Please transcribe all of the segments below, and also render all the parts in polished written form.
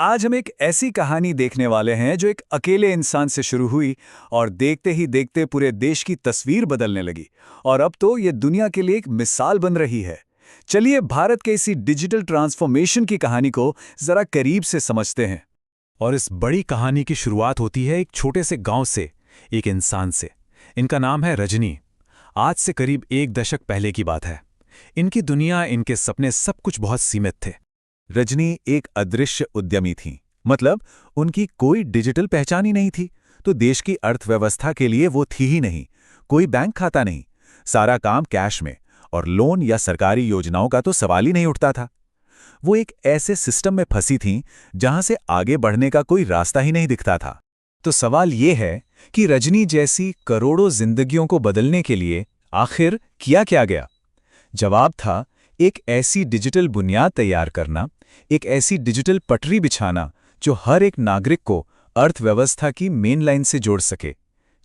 आज हम एक ऐसी कहानी देखने वाले हैं जो एक अकेले इंसान से शुरू हुई और देखते ही देखते पूरे देश की तस्वीर बदलने लगी और अब तो ये दुनिया के लिए एक मिसाल बन रही है। चलिए भारत के इसी डिजिटल ट्रांसफॉर्मेशन की कहानी को जरा करीब से समझते हैं। और इस बड़ी कहानी की शुरुआत होती है एक छोटे से गांव से, एक इंसान से। इनका नाम है रजनी। आज से करीब एक दशक पहले की बात है। इनकी दुनिया, इनके सपने सब कुछ बहुत सीमित थे। रजनी एक अदृश्य उद्यमी थी। मतलब उनकी कोई डिजिटल पहचान ही नहीं थी, तो देश की अर्थव्यवस्था के लिए वो थी ही नहीं। कोई बैंक खाता नहीं, सारा काम कैश में, और लोन या सरकारी योजनाओं का तो सवाल ही नहीं उठता था। वो एक ऐसे सिस्टम में फंसी थीं जहां से आगे बढ़ने का कोई रास्ता ही नहीं दिखता था। तो सवाल ये है कि रजनी जैसी करोड़ों जिंदगियों को बदलने के लिए आखिर किया क्या गया? जवाब था एक ऐसी डिजिटल बुनियाद तैयार करना, एक ऐसी डिजिटल पटरी बिछाना जो हर एक नागरिक को अर्थव्यवस्था की मेन लाइन से जोड़ सके।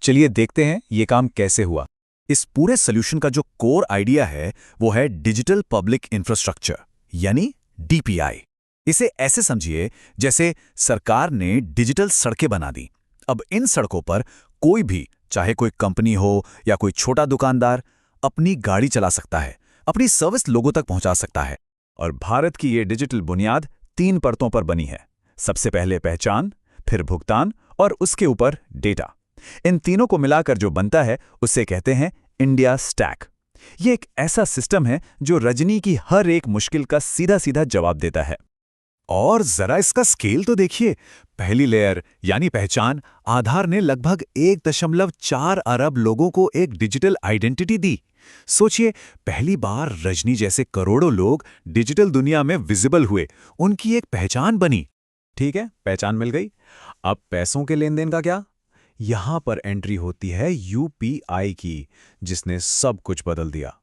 चलिए देखते हैं ये काम कैसे हुआ। इस पूरे सॉल्यूशन का जो कोर आइडिया है वो है डिजिटल पब्लिक इंफ्रास्ट्रक्चर, यानी डीपीआई। इसे ऐसे समझिए जैसे सरकार ने डिजिटल सड़कें बना दी। अब इन सड़कों पर कोई भी, चाहे कोई कंपनी हो या कोई छोटा दुकानदार, अपनी गाड़ी चला सकता है, अपनी सर्विस लोगों तक पहुंचा सकता है। और भारत की ये डिजिटल बुनियाद 3 परतों पर बनी है। सबसे पहले पहचान, फिर भुगतान और उसके ऊपर डेटा। इन तीनों को मिलाकर जो बनता है उसे कहते हैं इंडिया स्टैक। ये एक ऐसा सिस्टम है जो रजनी की हर एक मुश्किल का सीधा सीधा जवाब देता है। और जरा इसका स्केल तो देखिए। पहली लेयर यानी पहचान, आधार ने लगभग 1.4 अरब लोगों को एक डिजिटल आइडेंटिटी दी। सोचिए, पहली बार रजनी जैसे करोड़ों लोग डिजिटल दुनिया में विजिबल हुए, उनकी एक पहचान बनी। ठीक है, पहचान मिल गई। अब पैसों के लेन देन का क्या? यहां पर एंट्री होती है यूपीआई की, जिसने सब कुछ बदल दिया।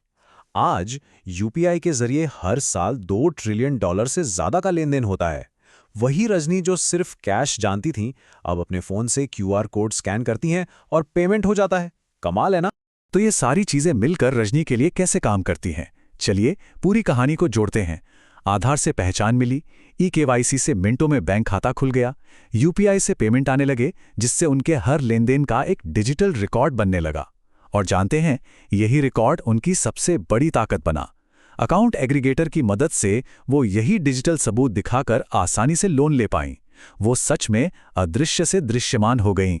आज यूपीआई के जरिए हर साल $2 ट्रिलियन से ज्यादा का लेन देन होता है। वही रजनी जो सिर्फ कैश जानती थी, अब अपने फोन से क्यूआर कोड स्कैन करती हैं और पेमेंट हो जाता है। कमाल है ना? तो ये सारी चीजें मिलकर रजनी के लिए कैसे काम करती हैं? चलिए पूरी कहानी को जोड़ते हैं। आधार से पहचान मिली, ई-केवाईसी से मिनटों में बैंक खाता खुल गया, यूपीआई से पेमेंट आने लगे, जिससे उनके हर लेनदेन का एक डिजिटल रिकॉर्ड बनने लगा। और जानते हैं, यही रिकॉर्ड उनकी सबसे बड़ी ताकत बना। अकाउंट एग्रीगेटर की मदद से वो यही डिजिटल सबूत दिखाकर आसानी से लोन ले पाईं। वो सच में अदृश्य से दृश्यमान हो गईं।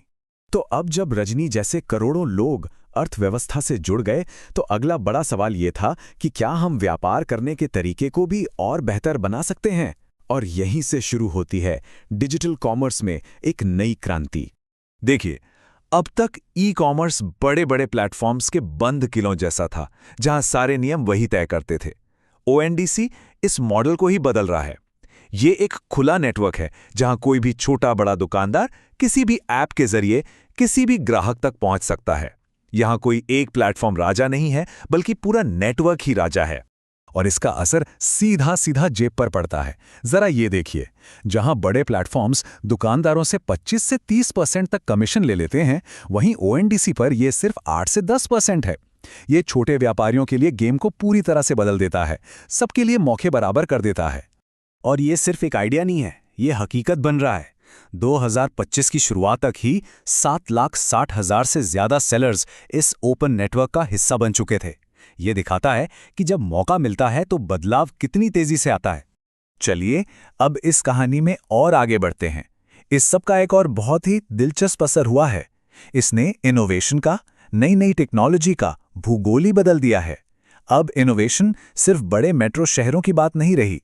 तो अब जब रजनी जैसे करोड़ों लोग अर्थव्यवस्था से जुड़ गए, तो अगला बड़ा सवाल ये था कि क्या हम व्यापार करने के तरीके को भी और बेहतर बना सकते हैं? और यहीं से शुरू होती है डिजिटल कॉमर्स में एक नई क्रांति। देखिए, अब तक ई-कॉमर्स बड़े बड़े प्लेटफॉर्म्स के बंद किलों जैसा था, जहां सारे नियम वही तय करते थे। ओएनडीसी इस मॉडल को ही बदल रहा है। ये एक खुला नेटवर्क है जहां कोई भी छोटा बड़ा दुकानदार किसी भी ऐप के जरिए किसी भी ग्राहक तक पहुंच सकता है। यहां कोई एक प्लेटफॉर्म राजा नहीं है, बल्कि पूरा नेटवर्क ही राजा है। और इसका असर सीधा सीधा जेब पर पड़ता है। जरा ये देखिए, जहां बड़े प्लेटफॉर्म्स दुकानदारों से 25 से 30% तक कमीशन ले लेते हैं, वहीं ओएनडीसी पर यह सिर्फ 8 से 10% है। ये छोटे व्यापारियों के लिए गेम को पूरी तरह से बदल देता है, सबके लिए मौके बराबर कर देता है। और ये सिर्फ एक आइडिया नहीं है, ये हकीकत बन रहा है। 2025 की शुरुआत तक ही 7,60,000 से ज्यादा सेलर्स इस ओपन नेटवर्क का हिस्सा बन चुके थे। ये दिखाता है कि जब मौका मिलता है तो बदलाव कितनी तेजी से आता है। चलिए अब इस कहानी में और आगे बढ़ते हैं। इस सब का एक और बहुत ही दिलचस्प असर हुआ है। इसने इनोवेशन का, नई नई टेक्नोलॉजी का भूगोल ही बदल दिया है। अब इनोवेशन सिर्फ बड़े मेट्रो शहरों की बात नहीं रही।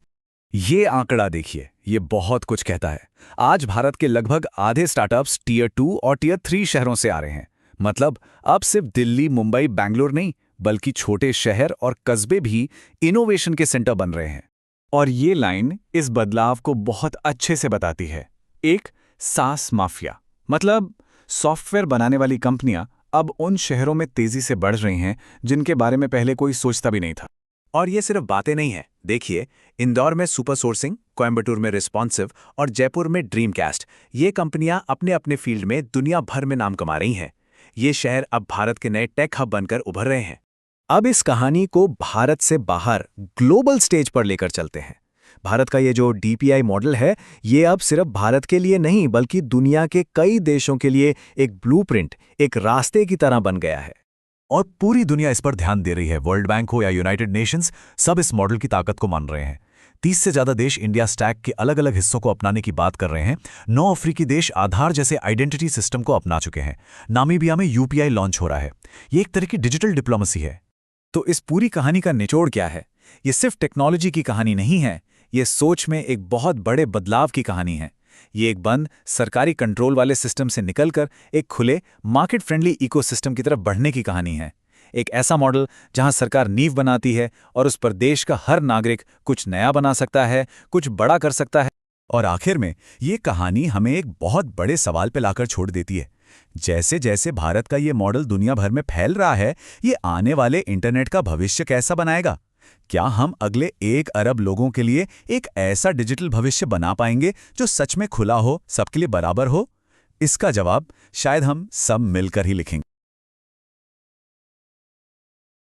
ये आंकड़ा देखिए, ये बहुत कुछ कहता है। आज भारत के लगभग आधे स्टार्टअप्स टियर 2 और टियर 3 शहरों से आ रहे हैं। मतलब अब सिर्फ दिल्ली, मुंबई, बैंगलोर नहीं, बल्कि छोटे शहर और कस्बे भी इनोवेशन के सेंटर बन रहे हैं। और ये लाइन इस बदलाव को बहुत अच्छे से बताती है। एक सास माफिया, मतलब सॉफ्टवेयर बनाने वाली कंपनियां अब उन शहरों में तेजी से बढ़ रही हैं जिनके बारे में पहले कोई सोचता भी नहीं था। और ये सिर्फ बातें नहीं है। देखिए, इंदौर में सुपर सोर्सिंग, कोयंबटूर में रिस्पॉन्सिव और जयपुर में ड्रीमकास्ट, ये कंपनियां अपने अपने फील्ड में दुनिया भर में नाम कमा रही हैं। ये शहर अब भारत के नए टेक हब बनकर उभर रहे हैं। अब इस कहानी को भारत से बाहर ग्लोबल स्टेज पर लेकर चलते हैं। भारत का ये जो DPI मॉडल है, ये अब सिर्फ भारत के लिए नहीं बल्कि दुनिया के कई देशों के लिए एक ब्लूप्रिंट, एक रास्ते की तरह बन गया है। और पूरी दुनिया इस पर ध्यान दे रही है। वर्ल्ड बैंक हो या यूनाइटेड नेशंस, सब इस मॉडल की ताकत को मान रहे हैं। 30 से ज्यादा देश इंडिया स्टैक के अलग अलग हिस्सों को अपनाने की बात कर रहे हैं। 9 अफ्रीकी देश आधार जैसे आइडेंटिटी सिस्टम को अपना चुके हैं। नामीबिया में UPI लॉन्च हो रहा है। ये एक तरह की डिजिटल डिप्लोमेसी है। तो इस पूरी कहानी का निचोड़ क्या है? ये सिर्फ टेक्नोलॉजी की कहानी नहीं है, ये सोच में एक बहुत बड़े बदलाव की कहानी है। ये एक बंद सरकारी कंट्रोल वाले सिस्टम से निकलकर एक खुले मार्केट फ्रेंडली इकोसिस्टम की तरफ बढ़ने की कहानी है। एक ऐसा मॉडल जहां सरकार नींव बनाती है और उस पर देश का हर नागरिक कुछ नया बना सकता है, कुछ बड़ा कर सकता है। और आखिर में ये कहानी हमें एक बहुत बड़े सवाल पे लाकर छोड़ देती है। जैसे जैसे भारत का ये मॉडल दुनिया भर में फैल रहा है, ये आने वाले इंटरनेट का भविष्य कैसा बनाएगा? क्या हम अगले 1 अरब लोगों के लिए एक ऐसा डिजिटल भविष्य बना पाएंगे जो सच में खुला हो, सबके लिए बराबर हो? इसका जवाब शायद हम सब मिलकर ही लिखेंगे।